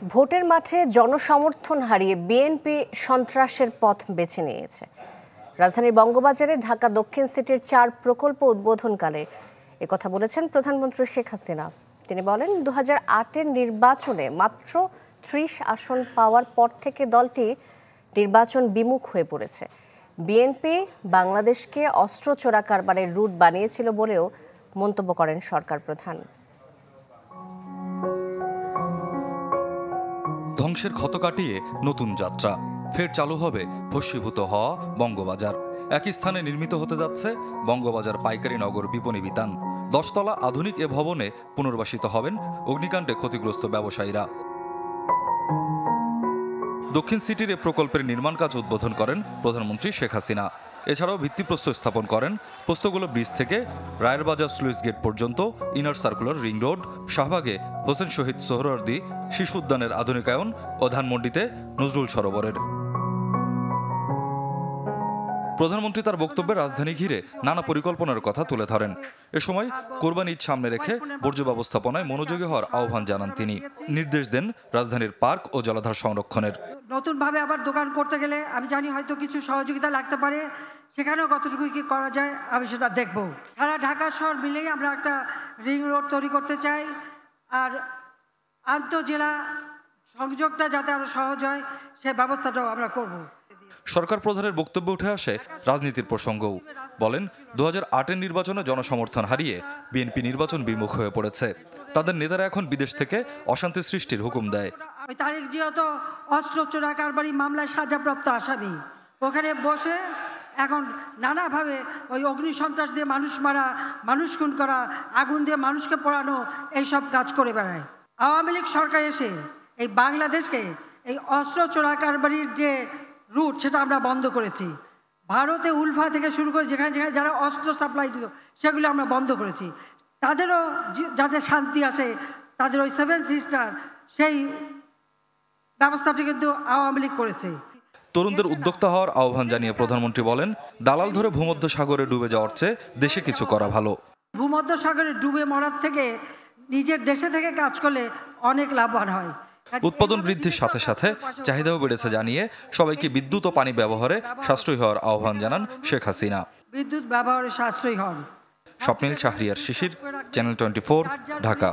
ভোটের মাঠে জনসমর্থন হারিয়ে বিএনপি সন্ত্রাসের পথ বেছে নিয়েছে। রাজধানীর বঙ্গবাজারে ঢাকা দক্ষিণ সিটির 4 প্রকল্প উদ্বোধনকালে একথা বলেছেন প্রধানমন্ত্রী শেখ হাসিনা। তিনি বলেন, 2008-এর নির্বাচনে মাত্র 30 আসন পাওয়ার পর থেকে দলটি নির্বাচন বিমুখ হয়ে পড়েছে। বিএনপি বাংলাদেশকে অস্ত্র চোরা কারবারের রুট বানিয়েছিল বলেও মন্তব্য করেন সরকার প্রধান। ধ্বংসের ক্ষত কাটিয়ে নতুন যাত্রা, ফের চালু হবে ভস্মীভূত হওয়া বঙ্গবাজার। একই স্থানে নির্মিত হতে যাচ্ছে বঙ্গবাজার পাইকারি নগর বিপণী বিতান। 10 তলা আধুনিক এ ভবনে পুনর্বাসিত হবেন অগ্নিকাণ্ডে ক্ষতিগ্রস্ত ব্যবসায়ীরা। দক্ষিণ সিটির এ প্রকল্পের নির্মাণ কাজ উদ্বোধন করেন প্রধানমন্ত্রী শেখ হাসিনা। এছাড়াও ভিত্তিপ্রস্তর স্থাপন করেন। প্রস্তরগুলো ব্রিজ থেকে রায়ের বাজার স্লুইস গেট পর্যন্ত, ইনার সার্কুলার রিং রোড, শাহবাগে হোসেন শহীদ সোহরাওয়ার্দী শিশু উদ্যানের আধুনিকায়ন ও ধানমন্ডিতে নজরুল সরোবরের। প্রধানমন্ত্রী তার বক্তব্যে রাজধানী ঘিরে নানা পরিকল্পনার কথা তুলে ধরেন। এ সময় কোরবানি ঈদ সামনে রেখে বর্জ্য ব্যবস্থাপনায় মনোযোগী হওয়ার আহ্বান জানান তিনি। নির্দেশ দেন রাজধানীর পার্ক ও জলাধার সংরক্ষণের। নতুনভাবে আবার দোকান করতে গেলে আমি জানি হয়তো কিছু সহযোগিতা লাগতে পারে, সেখানেও কতটুকু কি করা যায় আমি সেটা দেখব। সারা ঢাকা শহর মিলেই আমরা একটা রিং রোড তৈরি করতে চাই, আর আন্তঃজেলা সংযোগটা যাতে আরো সহজ হয় সে ব্যবস্থাটাও আমরা করব। সরকার প্রধানের বক্তব্যে উঠে আসে রাজনীতির প্রসঙ্গও। বলেন, 2008-এর নির্বাচনে জনসমর্থন হারিয়ে বিএনপি নির্বাচন বিমুখ হয়ে পড়েছে। তাদের নেতারা এখন বিদেশ থেকে অশান্তি সৃষ্টির হুকুম দেয়। তারেক জিয়া তো অস্ত্র চোরা কারবারি মামলায় সাজাপ্রাপ্ত আসামি, ওখানে বসে এখন নানাভাবে ওই অগ্নি সন্ত্রাস দিয়ে মানুষ মারা, মানুষ খুন করা, আগুন দিয়ে মানুষকে পোড়ানো, এইসব কাজ করে বেড়ায়। আওয়ামী লীগ সরকার এসে এই বাংলাদেশকে এই অস্ত্র চোরা কারবারির যে রুট সেটা আমরা বন্ধ করেছি। ভারতে উলফা থেকে শুরু করে যেখানে যেখানে যারা অস্ত্র সাপ্লাই দিত সেগুলো আমরা বন্ধ করেছি। তাদেরও যাতে শান্তি আসে, তাদের ওই 7 সিস্টার সেই ব্যবস্থাটি কিন্তু আওয়ামী লীগ করেছে। তরুণদের উদ্যোক্তা হওয়ার আহ্বান জানিয়ে প্রধানমন্ত্রী বলেন, দালাল ধরে ভূমধ্য সাগরে ডুবে যাওয়ার চেয়ে দেশে কিছু করা ভালো। ভূমধ্য সাগরে ডুবে মরার থেকে নিজের দেশে থেকে কাজ করলে অনেক লাভবান হয়। উৎপাদন বৃদ্ধির সাথে সাথে চাহিদাও বেড়েছে জানিয়ে সবাইকে বিদ্যুৎ ও পানি ব্যবহারে সাশ্রয়ী হওয়ার আহ্বান জানান শেখ হাসিনা। বিদ্যুৎ ব্যবহারে সাশ্রয়ী হন। স্বপ্নিল শাহরিয়ার শিশির, চ্যানেল 24, ঢাকা।